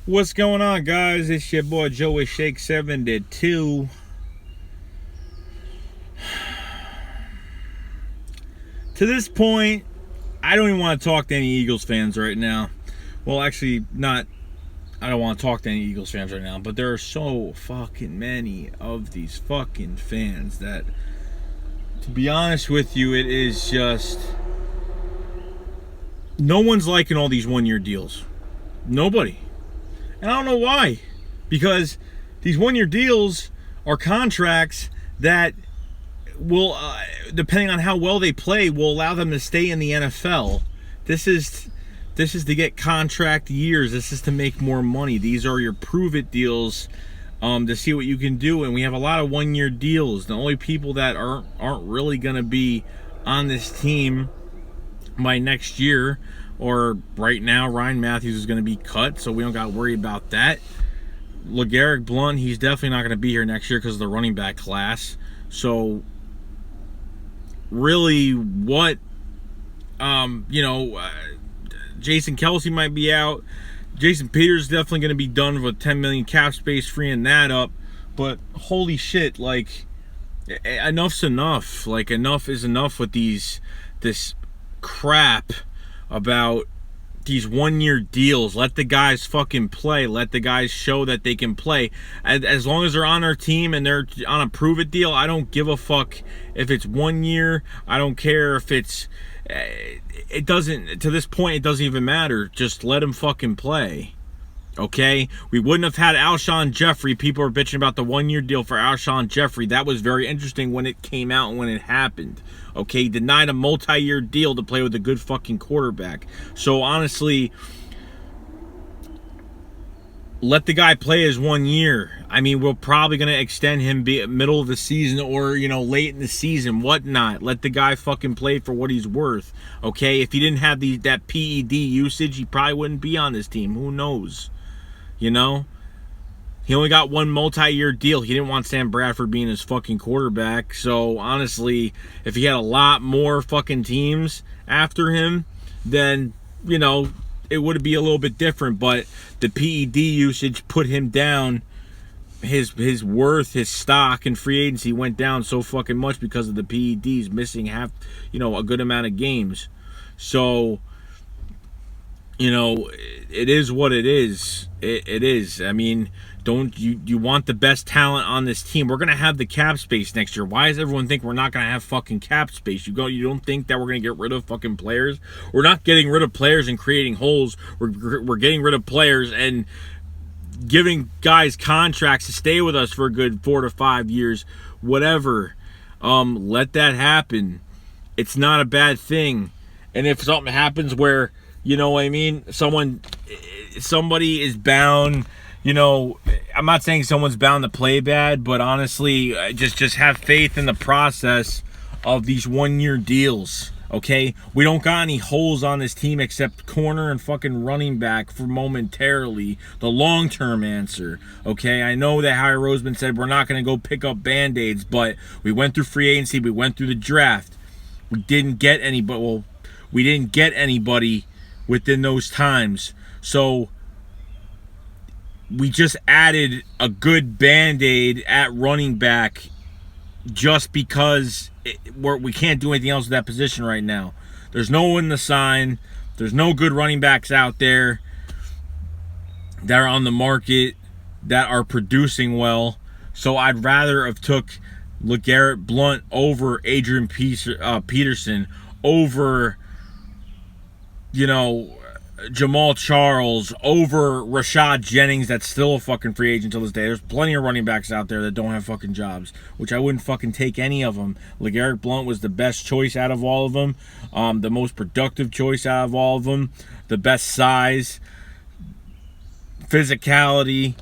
What's going on, guys? It's your boy Joey Shake 72. To this point, I don't even want to talk to any Eagles fans right now. Well, actually, not. I don't want to talk to any Eagles fans right now, but there are so fucking many of these fucking fans that, to be honest with you, it is just. No one's liking all these one-year deals. Nobody. And I don't know why. Because these one-year deals are contracts that will, depending on how well they play, will allow them to stay in the NFL. This is to get contract years. This is to make more money. These are your prove-it deals to see what you can do. And we have a lot of one-year deals. The only people that aren't really going to be on this team by next year, or right now, Ryan Matthews is going to be cut, so we don't got to worry about that. LeGarrette Blount, he's definitely not going to be here next year because of the running back class. So, really, what, Jason Kelce might be out. Jason Peters is definitely going to be done with $10 million cap space, freeing that up. But holy shit, like, enough's enough. Like, enough is enough with this crap about these one-year deals. Let the guys fucking play. Let the guys show that they can play. As long as they're on our team and they're on a prove-it deal, I don't give a fuck if it's 1 year. I don't care if it's... It doesn't... To this point, it doesn't even matter. Just let them fucking play. Okay? We wouldn't have had Alshon Jeffrey. People are bitching about the 1-year deal for Alshon Jeffrey. That was very interesting when it came out and when it happened. Okay? He denied a multi-year deal to play with a good fucking quarterback. So, honestly, let the guy play his 1 year. I mean, we're probably going to extend him middle of the season or, late in the season, whatnot. Let the guy fucking play for what he's worth. Okay? If he didn't have that PED usage, he probably wouldn't be on this team. Who knows? He only got one multi-year deal. He didn't want Sam Bradford being his fucking quarterback. So, honestly, if he had a lot more fucking teams after him, then, it would be a little bit different. But the PED usage put him down. His worth, his stock in free agency went down so fucking much because of the PEDs missing a good amount of games. So, it is what it is. It is. I mean, don't you want the best talent on this team? We're gonna have the cap space next year. Why does everyone think we're not gonna have fucking cap space? You don't think that we're gonna get rid of fucking players? We're not getting rid of players and creating holes. We're getting rid of players and giving guys contracts to stay with us for a good 4 to 5 years, whatever. Let that happen. It's not a bad thing. And if something happens where somebody is bound. I'm not saying someone's bound to play bad, but honestly, just have faith in the process of these 1-year deals. Okay, we don't got any holes on this team except corner and fucking running back for momentarily. The long-term answer. Okay, I know that Harry Roseman said we're not going to go pick up Band-Aids, but we went through free agency, we went through the draft. We didn't get anybody. Well, we didn't get anybody within those times. So we just added a good Band-Aid at running back just because we can't do anything else with that position right now. There's no one to sign. There's no good running backs out there that are on the market that are producing well. So I'd rather have took LeGarrette Blount over Adrian Peterson, over Jamal Charles, over Rashad Jennings, that's still a fucking free agent till this day. There's plenty of running backs out there that don't have fucking jobs, which I wouldn't fucking take any of them. LeGarrette Blount was the best choice out of all of them, the most productive choice out of all of them, the best size, physicality,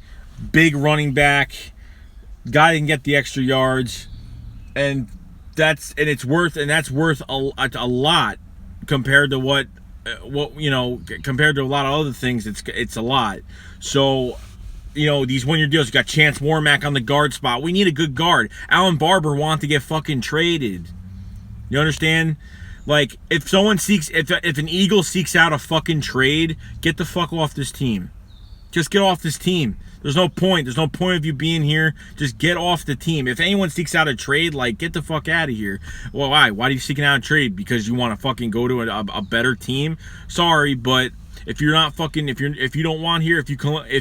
big running back, guy can get the extra yards, and that's worth a lot compared to what compared to a lot of other things. It's a lot. So these 1-year deals, you got Chance Warmack on the guard spot. We need a good guard. Alan Barber wanted to get fucking traded. You understand? Like, if an Eagle seeks out a fucking trade, get the fuck off this team. Just get off this team. There's no point. There's no point of you being here. Just get off the team. If anyone seeks out a trade, like, get the fuck out of here. Well, why? Why are you seeking out a trade? Because you want to fucking go to a better team? Sorry, but if you're not fucking, if you don't want here, if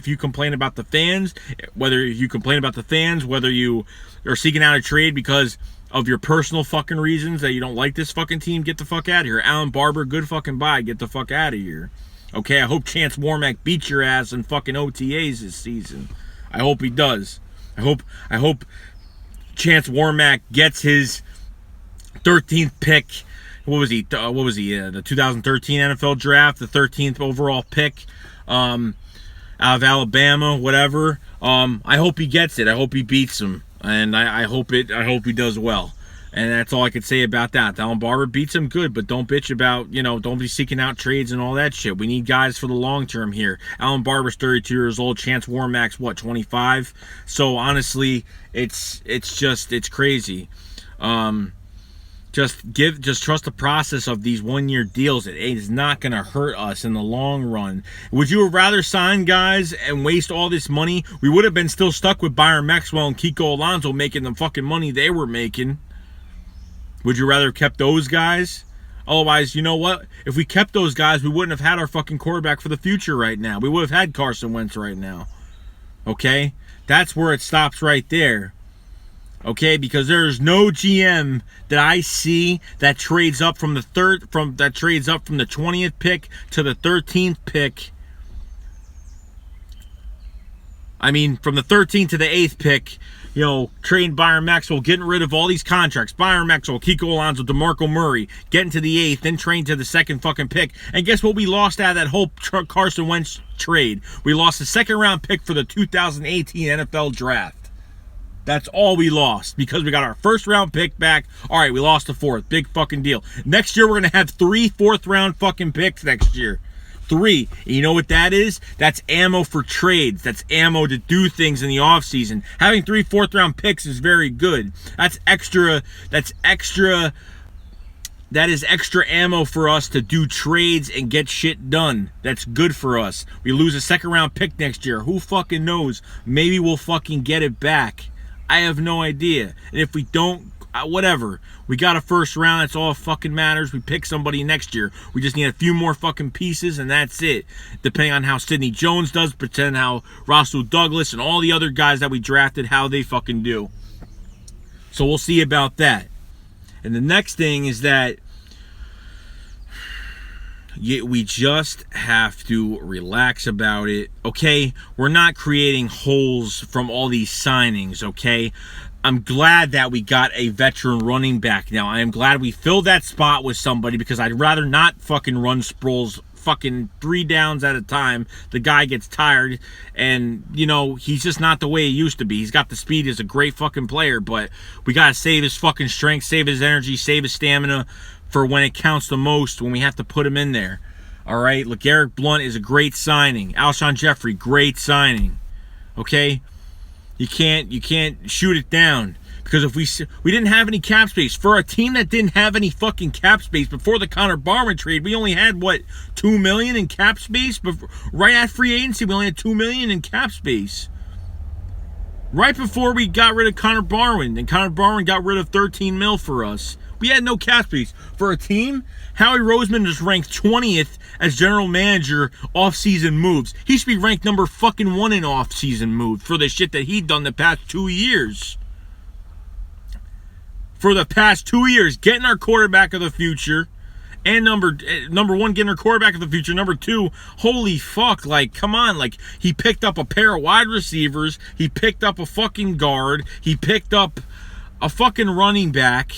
you complain about the fans, whether you are seeking out a trade because of your personal fucking reasons that you don't like this fucking team, get the fuck out of here. Alan Barber, good fucking bye. Get the fuck out of here. Okay, I hope Chance Warmack beats your ass in fucking OTAs this season. I hope he does. I hope Chance Warmack gets his 13th pick. What was he? The 2013 NFL draft, the 13th overall pick, out of Alabama, whatever. I hope he gets it. I hope he beats him, and I hope he does well. And that's all I could say about that. Alan Barber beats him, good, but don't bitch about, don't be seeking out trades and all that shit. We need guys for the long term here. Alan Barber's 32 years old. Chance Warmack's, 25? So, honestly, it's crazy. Just trust the process of these one-year deals. It is not going to hurt us in the long run. Would you have rather sign guys and waste all this money? We would have been still stuck with Byron Maxwell and Kiko Alonso making the fucking money they were making. Would you rather have kept those guys? Otherwise, you know what? If we kept those guys, we wouldn't have had our fucking quarterback for the future right now. We would have had Carson Wentz right now. Okay? That's where it stops right there. Okay? Because there's no GM that I see that trades up from the 20th pick to the 13th pick. I mean, from the 13th to the 8th pick, trading Byron Maxwell, getting rid of all these contracts. Byron Maxwell, Kiko Alonso, DeMarco Murray, getting to the 8th, then trading to the 2nd fucking pick. And guess what we lost out of that whole Carson Wentz trade? We lost the 2nd round pick for the 2018 NFL draft. That's all we lost because we got our 1st round pick back. All right, we lost the 4th. Big fucking deal. Next year, we're going to have 3 4th round fucking picks next year. 3. And you know what that is? That's ammo for trades. That's ammo to do things in the offseason. Having 3 4th round picks is very good. That is extra ammo for us to do trades and get shit done. That's good for us. We lose a 2nd round pick next year. Who fucking knows? Maybe we'll fucking get it back. I have no idea. And if we don't, whatever. We got a 1st round. That's all that fucking matters. We pick somebody next year. We just need a few more fucking pieces, and that's it. Depending on how Sidney Jones does, pretend how Rasul Douglas and all the other guys that we drafted, how they fucking do. So we'll see about that. And the next thing is that we just have to relax about it, okay? We're not creating holes from all these signings, okay? I'm glad that we got a veteran running back now. I am glad we filled that spot with somebody because I'd rather not fucking run Sproles fucking 3 downs at a time. The guy gets tired and, he's just not the way he used to be. He's got the speed. He's a great fucking player, but we got to save his fucking strength, save his energy, save his stamina for when it counts the most, when we have to put him in there. All right? LeGarrette Blount is a great signing. Alshon Jeffrey, great signing. Okay? You can't shoot it down because if we didn't have any cap space for a team that didn't have any fucking cap space before the Connor Barwin trade. We only had $2 million in cap space. Right at free agency, we only had $2 million in cap space. Right before we got rid of Connor Barwin, and Connor Barwin got rid of $13 million for us. We had no cap space for a team. Howie Roseman is ranked 20th as general manager off-season moves. He should be ranked number fucking 1 in off-season moves for the shit that he'd done the past 2 years. For the past 2 years, getting our quarterback of the future, and number 1, getting our quarterback of the future. Number 2, holy fuck, come on, he picked up a pair of wide receivers. He picked up a fucking guard. He picked up a fucking running back.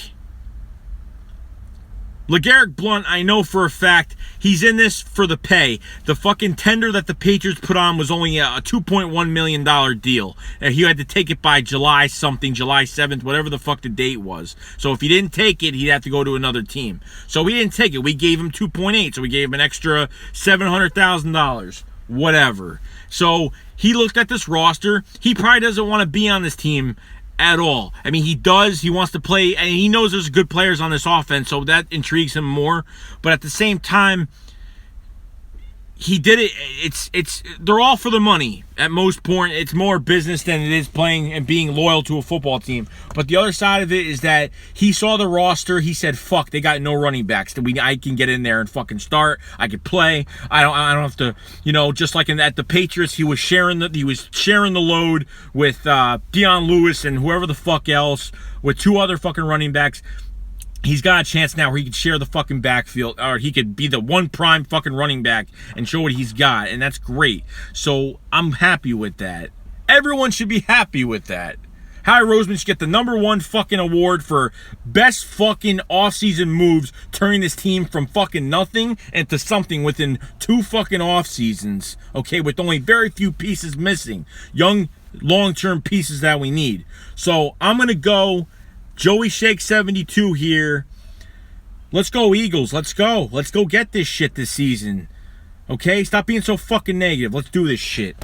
LeGarrette Blount, I know for a fact, he's in this for the pay. The fucking tender that the Patriots put on was only a $2.1 million deal. He had to take it by July 7th, whatever the fuck the date was. So if he didn't take it, he'd have to go to another team. So we didn't take it. We gave him 2.8, so we gave him an extra $700,000. Whatever. So he looked at this roster. He probably doesn't want to be on this team at all. I mean, he does. He wants to play, and he knows there's good players on this offense, so that intrigues him more. But at the same time, he did it. They're all for the money. At most point, it's more business than it is playing and being loyal to a football team. But the other side of it is that he saw the roster. He said, "Fuck, they got no running backs. I can get in there and fucking start. I can play. I don't have to, just like at the Patriots, he was sharing the load with Dion Lewis and whoever the fuck else with 2 other fucking running backs." He's got a chance now where he could share the fucking backfield, or he could be the one prime fucking running back and show what he's got, and that's great. So I'm happy with that. Everyone should be happy with that. Howie Roseman should get the #1 fucking award for best fucking offseason moves, turning this team from fucking nothing into something within 2 fucking off seasons. Okay, with only very few pieces missing, young, long-term pieces that we need. So I'm gonna go Joey Shake 72 here. Let's go, Eagles. Let's go. Let's go get this shit this season. Okay? Stop being so fucking negative. Let's do this shit.